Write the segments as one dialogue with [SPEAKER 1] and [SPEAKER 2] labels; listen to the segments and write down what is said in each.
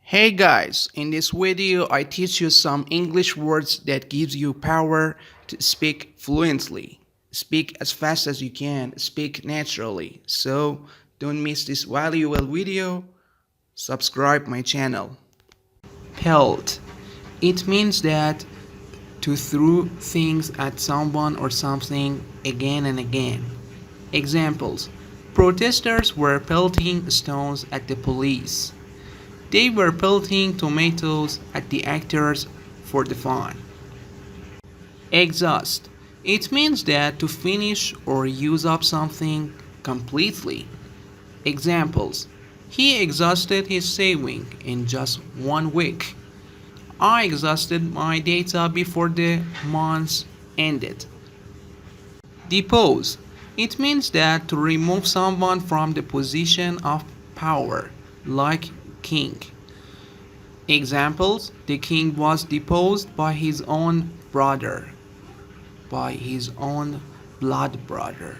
[SPEAKER 1] Hey guys, in this video I teach you some English words that gives you power to speak fluently. Speak as fast as you can, speak naturally. So don't miss this valuable video. Subscribe my channel. Pelt. It means that to throw things at someone or something again and again. Examples. Protesters were pelting stones at the police. They were pelting tomatoes at the actors for the fun. Exhaust. It means that to finish or use up something completely. Examples. He exhausted his saving in just 1 week. I exhausted my data before the month ended. Depose. It means that to remove someone from the position of power, like king. Examples: the king was deposed by his own brother, by his own blood brother.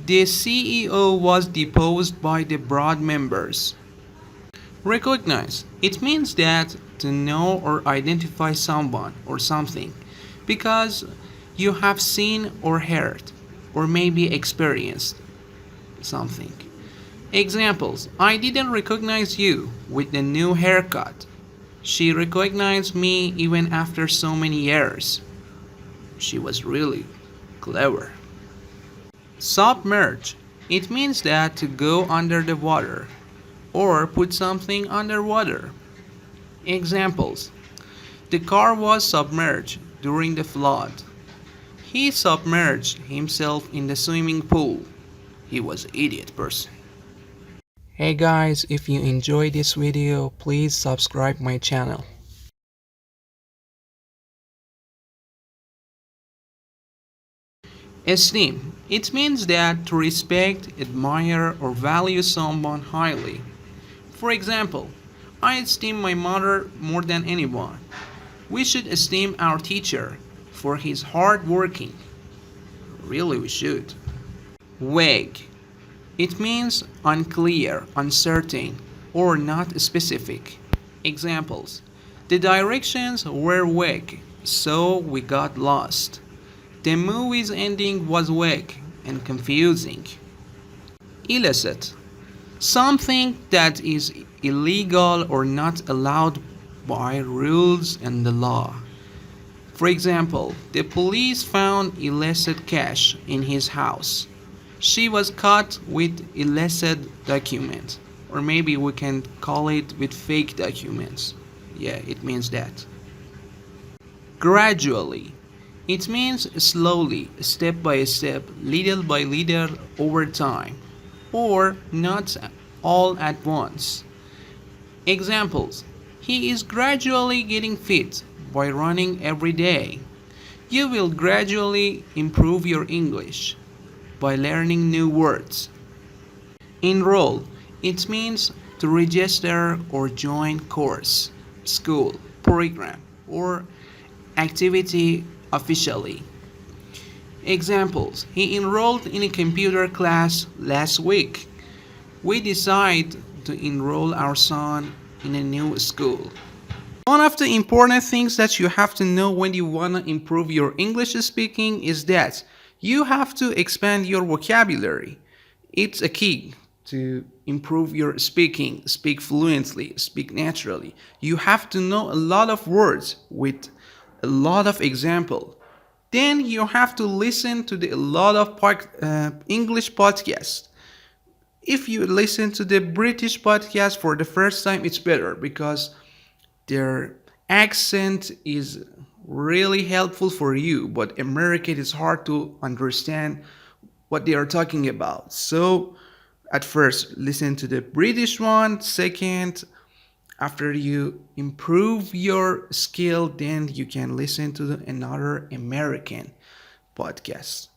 [SPEAKER 1] The CEO was deposed by the board members. Recognize. It means that to know or identify someone or something because you have seen or heard or maybe experienced something. Examples: I didn't recognize you with the new haircut. She recognized me even after so many years. She was really clever. Submerge. It means that to go under the water or put something underwater. Examples: the car was submerged during the flood. He submerged himself in the swimming pool. He was an idiot person. Hey guys, if you enjoyed this video, please subscribe my channel. Esteem. It means that to respect, admire, or value someone highly. For example, I esteem my mother more than anyone. We should esteem our teacher for his hard working. Really, we should. Vague. It means unclear, uncertain, or not specific. Examples: the directions were vague, so we got lost. The movie's ending was vague and confusing. Illicit. Something that is illegal or not allowed by rules and the law. For example, the police found illicit cash in his house. She was caught with illicit documents, or maybe we can call it with fake documents. Yeah, it means that. Gradually. It means slowly, step by step, little by little, over time, or not all at once. Examples: he is gradually getting fit by running every day. You will gradually improve your English by learning new words. Enroll. It means to register or join course, school, program, or activity officially. Examples: he enrolled in a computer class last week. We decided to enroll our son in a new school. One of the important things that you have to know when you want to improve your English speaking is that you have to expand your vocabulary. It's a key to improve your speaking, speak fluently, speak naturally. You have to know a lot of words with a lot of example. Then you have to listen to a lot of English podcasts. If you listen to the British podcast for the first time, it's better because their accent is really helpful for you, but American is hard to understand what they are talking about. So at first, listen to the British one. Second, after you improve your skill, then you can listen to another American podcast.